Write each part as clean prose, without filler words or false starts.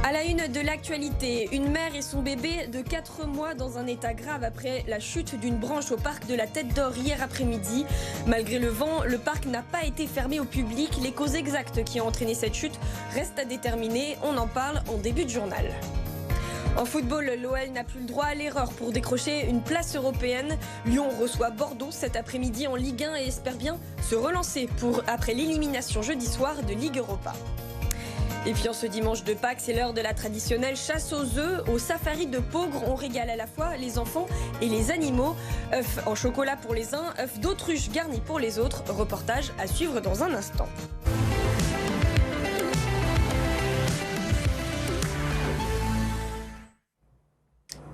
À la une de l'actualité, une mère et son bébé de 4 mois dans un état grave après la chute d'une branche au parc de la Tête d'Or hier après-midi. Malgré le vent, le parc n'a pas été fermé au public. Les causes exactes qui ont entraîné cette chute restent à déterminer. On en parle en début de journal. En football, l'OL n'a plus le droit à l'erreur pour décrocher une place européenne. Lyon reçoit Bordeaux cet après-midi en Ligue 1 et espère bien se relancer après l'élimination jeudi soir de Ligue Europa. Et puis en ce dimanche de Pâques, c'est l'heure de la traditionnelle chasse aux œufs. Au safari de Peaugres, on régale à la fois les enfants et les animaux. œufs en chocolat pour les uns, œufs d'autruche garnis pour les autres. Reportage à suivre dans un instant.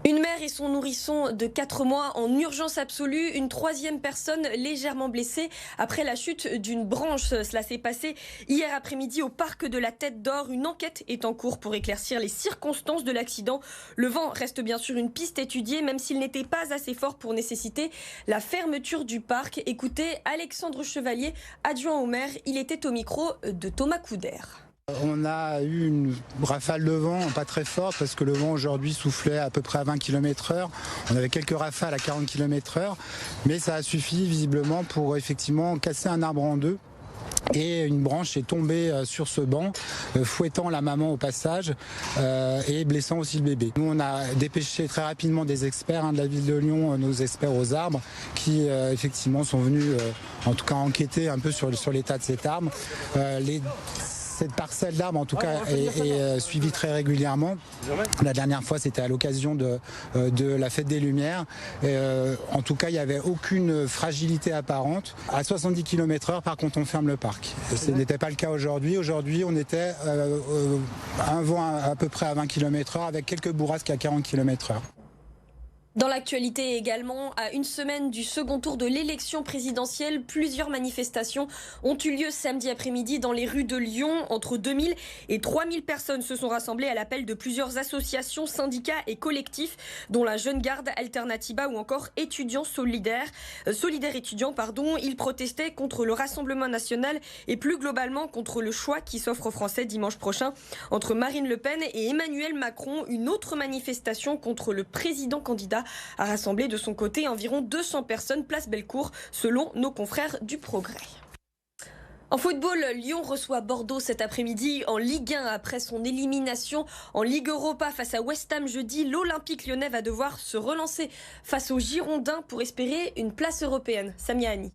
Une mère et son nourrisson de 4 mois en urgence absolue. Une troisième personne légèrement blessée après la chute d'une branche. Cela s'est passé hier après-midi au parc de la Tête d'Or. Une enquête est en cours pour éclaircir les circonstances de l'accident. Le vent reste bien sûr une piste étudiée, même s'il n'était pas assez fort pour nécessiter la fermeture du parc. Écoutez Alexandre Chevalier, adjoint au maire. Il était au micro de Thomas Couder. On a eu une rafale de vent pas très forte parce que le vent aujourd'hui soufflait à peu près à 20 km/h. On avait quelques rafales à 40 km/h, mais ça a suffi visiblement pour effectivement casser un arbre en deux. Et une branche est tombée sur ce banc, fouettant la maman au passage et blessant aussi le bébé. Nous, on a dépêché très rapidement des experts de la ville de Lyon, nos experts aux arbres, qui effectivement sont venus en tout cas enquêter un peu sur l'état de cet arbre. Cette parcelle d'arbres, en tout cas, est suivie très régulièrement. La dernière fois, c'était à l'occasion de la Fête des Lumières. En tout cas, il n'y avait aucune fragilité apparente. À 70 km/h, par contre, on ferme le parc. Ce n'était pas le cas aujourd'hui. Aujourd'hui, on était un vent à peu près à 20 km/h avec quelques bourrasques à 40 km/h. Dans l'actualité également, à une semaine du second tour de l'élection présidentielle, plusieurs manifestations ont eu lieu samedi après-midi dans les rues de Lyon. Entre 2000 et 3000 personnes se sont rassemblées à l'appel de plusieurs associations, syndicats et collectifs, dont la Jeune Garde Alternativa ou encore étudiants solidaires étudiants. Ils protestaient contre le Rassemblement national et plus globalement contre le choix qui s'offre aux Français dimanche prochain entre Marine Le Pen et Emmanuel Macron. Une autre manifestation contre le président candidat a rassemblé de son côté environ 200 personnes place Bellecour, selon nos confrères du Progrès. En football, Lyon reçoit Bordeaux cet après-midi en Ligue 1 après son élimination en Ligue Europa face à West Ham jeudi. L'Olympique lyonnais va devoir se relancer face aux Girondins pour espérer une place européenne. Samia Hani.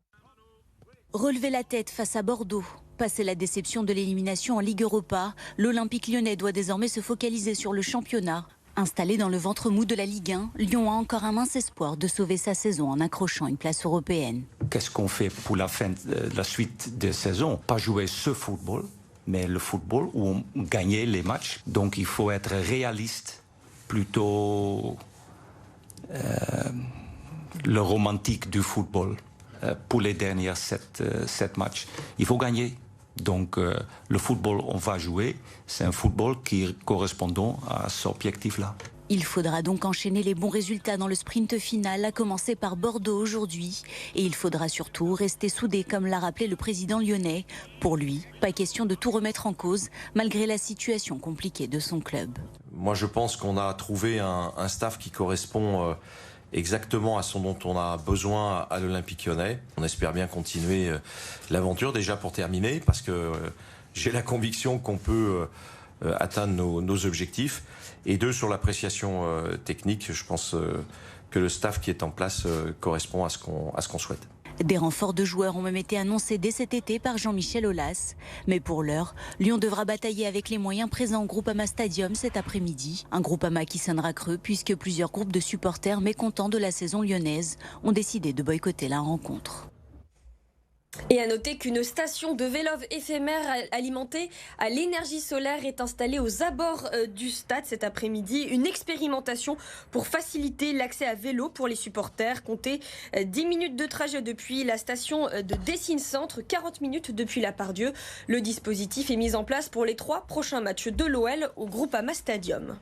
Relever la tête face à Bordeaux. Passer la déception de l'élimination en Ligue Europa, l'Olympique lyonnais doit désormais se focaliser sur le championnat. Installé dans le ventre mou de la Ligue 1, Lyon a encore un mince espoir de sauver sa saison en accrochant une place européenne. Qu'est-ce qu'on fait pour la suite de saison? Pas jouer ce football, mais le football où on gagnait les matchs. Donc il faut être réaliste, plutôt le romantique du football pour les derniers 7 matchs. Il faut gagner. Donc le football on va jouer, c'est un football qui correspond à cet objectif-là. Il faudra donc enchaîner les bons résultats dans le sprint final, à commencer par Bordeaux aujourd'hui. Et il faudra surtout rester soudé, comme l'a rappelé le président lyonnais. Pour lui, pas question de tout remettre en cause, malgré la situation compliquée de son club. Moi je pense qu'on a trouvé un staff qui correspond exactement à ce dont on a besoin à l'Olympique lyonnais. On espère bien continuer l'aventure, déjà pour terminer, parce que j'ai la conviction qu'on peut atteindre nos objectifs. Et deux, sur l'appréciation technique, je pense que le staff qui est en place correspond à ce qu'on souhaite. Des renforts de joueurs ont même été annoncés dès cet été par Jean-Michel Aulas. Mais pour l'heure, Lyon devra batailler avec les moyens présents au Groupama Stadium cet après-midi. Un Groupama qui sonnera creux puisque plusieurs groupes de supporters mécontents de la saison lyonnaise ont décidé de boycotter la rencontre. Et à noter qu'une station de vélo éphémère alimentée à l'énergie solaire est installée aux abords du stade cet après-midi. Une expérimentation pour faciliter l'accès à vélo pour les supporters. Comptez 10 minutes de trajet depuis la station de Dessines-Centre, 40 minutes depuis la Pardieu. Le dispositif est mis en place pour les 3 prochains matchs de l'OL au Groupama Stadium.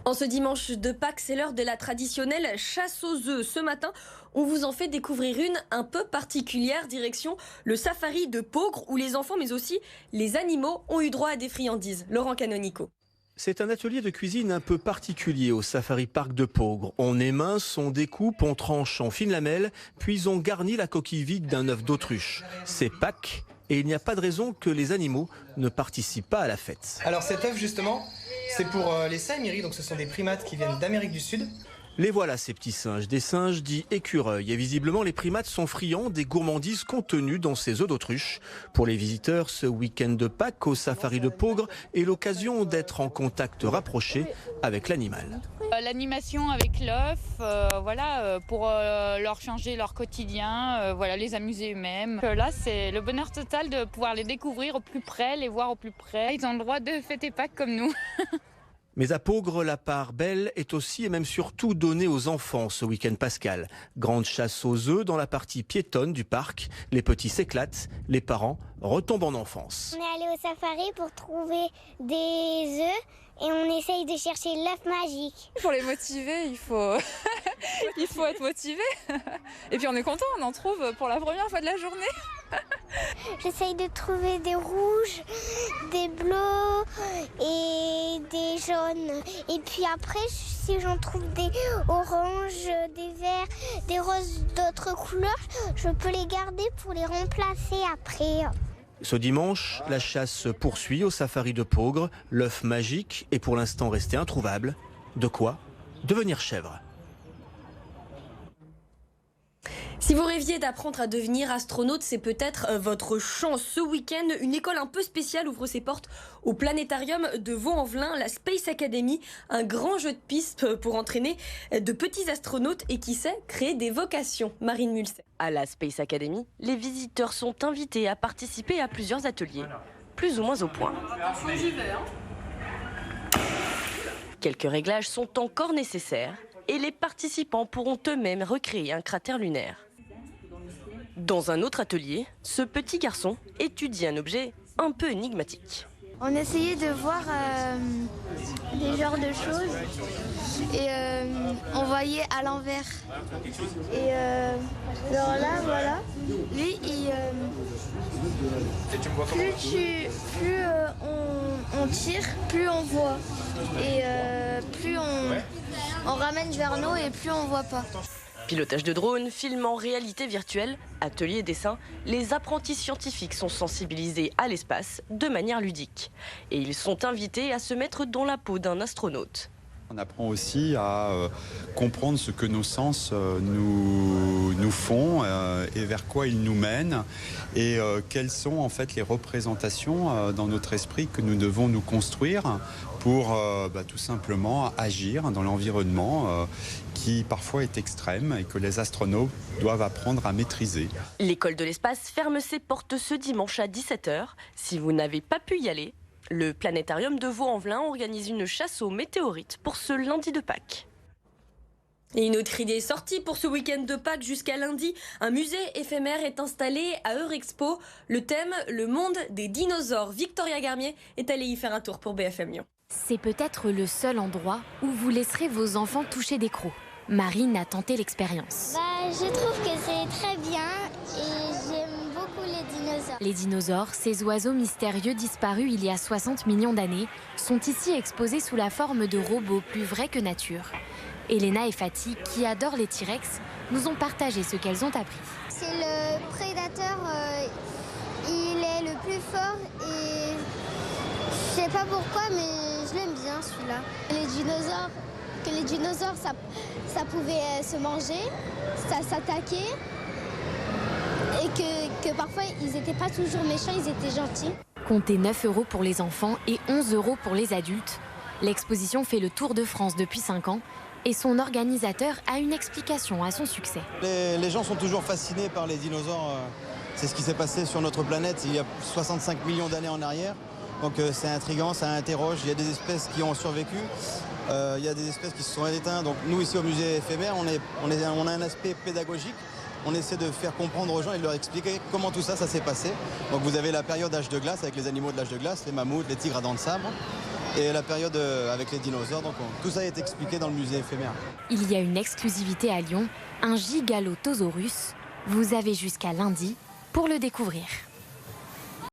En ce dimanche de Pâques, c'est l'heure de la traditionnelle chasse aux œufs. Ce matin, on vous en fait découvrir une un peu particulière, direction le safari de Peaugres, où les enfants, mais aussi les animaux, ont eu droit à des friandises. Laurent Canonico. C'est un atelier de cuisine un peu particulier au Safari Park de Peaugres. On émince, on découpe, on tranche en fines lamelles, puis on garnit la coquille vide d'un œuf d'autruche. C'est Pâques et il n'y a pas de raison que les animaux ne participent pas à la fête. Alors cet œuf justement, c'est pour les saïmiris, donc ce sont des primates qui viennent d'Amérique du Sud. Les voilà ces petits singes, des singes dits écureuils. Et visiblement les primates sont friands des gourmandises contenues dans ces œufs d'autruche. Pour les visiteurs, ce week-end de Pâques au Safari de Peaugres est l'occasion d'être en contact rapproché avec l'animal. L'animation avec l'œuf, pour leur changer leur quotidien, les amuser eux-mêmes. Là, c'est le bonheur total de pouvoir les découvrir au plus près, les voir au plus près. Ils ont le droit de fêter Pâques comme nous. Mais à Peaugres, la part belle est aussi et même surtout donnée aux enfants ce week-end pascal. Grande chasse aux œufs dans la partie piétonne du parc. Les petits s'éclatent, les parents retombent en enfance. On est allé au safari pour trouver des œufs et on essaye de chercher l'œuf magique. Pour les motiver, il faut être motivé. Et puis on est content, on en trouve pour la première fois de la journée. J'essaye de trouver des rouges, des bleus et des jaunes. Et puis après, si j'en trouve des oranges, des verts, des roses d'autres couleurs, je peux les garder pour les remplacer après. Ce dimanche, la chasse se poursuit au Safari de Peaugres. L'œuf magique est pour l'instant resté introuvable. De quoi devenir chèvre. Si vous rêviez d'apprendre à devenir astronaute, c'est peut-être votre chance. Ce week-end, une école un peu spéciale ouvre ses portes au planétarium de Vaux-en-Velin, la Space Academy, un grand jeu de pistes pour entraîner de petits astronautes et qui sait, créer des vocations. Marine Mulset. À la Space Academy, les visiteurs sont invités à participer à plusieurs ateliers, plus ou moins au point. Quelques réglages sont encore nécessaires et les participants pourront eux-mêmes recréer un cratère lunaire. Dans un autre atelier, ce petit garçon étudie un objet un peu énigmatique. On essayait de voir des genres de choses et on voyait à l'envers. Et alors là, voilà, lui, plus on tire, plus on voit. Et plus on ramène vers nous et plus on voit pas. Pilotage de drone, film en réalité virtuelle, atelier dessin, les apprentis scientifiques sont sensibilisés à l'espace de manière ludique. Et ils sont invités à se mettre dans la peau d'un astronaute. On apprend aussi à comprendre ce que nos sens nous font et vers quoi ils nous mènent et quelles sont en fait les représentations dans notre esprit que nous devons nous construire pour tout simplement agir dans l'environnement qui parfois est extrême et que les astronautes doivent apprendre à maîtriser. L'école de l'espace ferme ses portes ce dimanche à 17 h. Si vous n'avez pas pu y aller, le planétarium de Vaux-en-Velin organise une chasse aux météorites pour ce lundi de Pâques. Et une autre idée est sortie pour ce week-end de Pâques jusqu'à lundi. Un musée éphémère est installé à Eurexpo. Le thème, le monde des dinosaures. Victoria Garmier est allée y faire un tour pour BFM Lyon. C'est peut-être le seul endroit où vous laisserez vos enfants toucher des crocs. Marine a tenté l'expérience. Je trouve que c'est très bien et j'aime beaucoup les dinosaures. Les dinosaures, ces oiseaux mystérieux disparus il y a 60 millions d'années, sont ici exposés sous la forme de robots plus vrais que nature. Elena et Fatih, qui adorent les T-Rex, nous ont partagé ce qu'elles ont appris. C'est le prédateur, il est le plus fort et je sais pas pourquoi, mais je l'aime bien celui-là. Les dinosaures, ça pouvait se manger, ça s'attaquait et que parfois ils n'étaient pas toujours méchants, ils étaient gentils. Comptez 9 € pour les enfants et 11 € pour les adultes. L'exposition fait le tour de France depuis 5 ans et son organisateur a une explication à son succès. Les gens sont toujours fascinés par les dinosaures. C'est ce qui s'est passé sur notre planète il y a 65 millions d'années en arrière. Donc c'est intriguant, ça interroge. Il y a des espèces qui ont survécu, il y a des espèces qui se sont éteintes. Donc nous ici au musée éphémère, on a un aspect pédagogique. On essaie de faire comprendre aux gens et de leur expliquer comment tout ça s'est passé. Donc vous avez la période âge de glace avec les animaux de l'âge de glace, les mammouths, les tigres à dents de sabre. Et la période avec les dinosaures, donc tout ça est expliqué dans le musée éphémère. Il y a une exclusivité à Lyon, un Gigalotosaurus. Vous avez jusqu'à lundi pour le découvrir.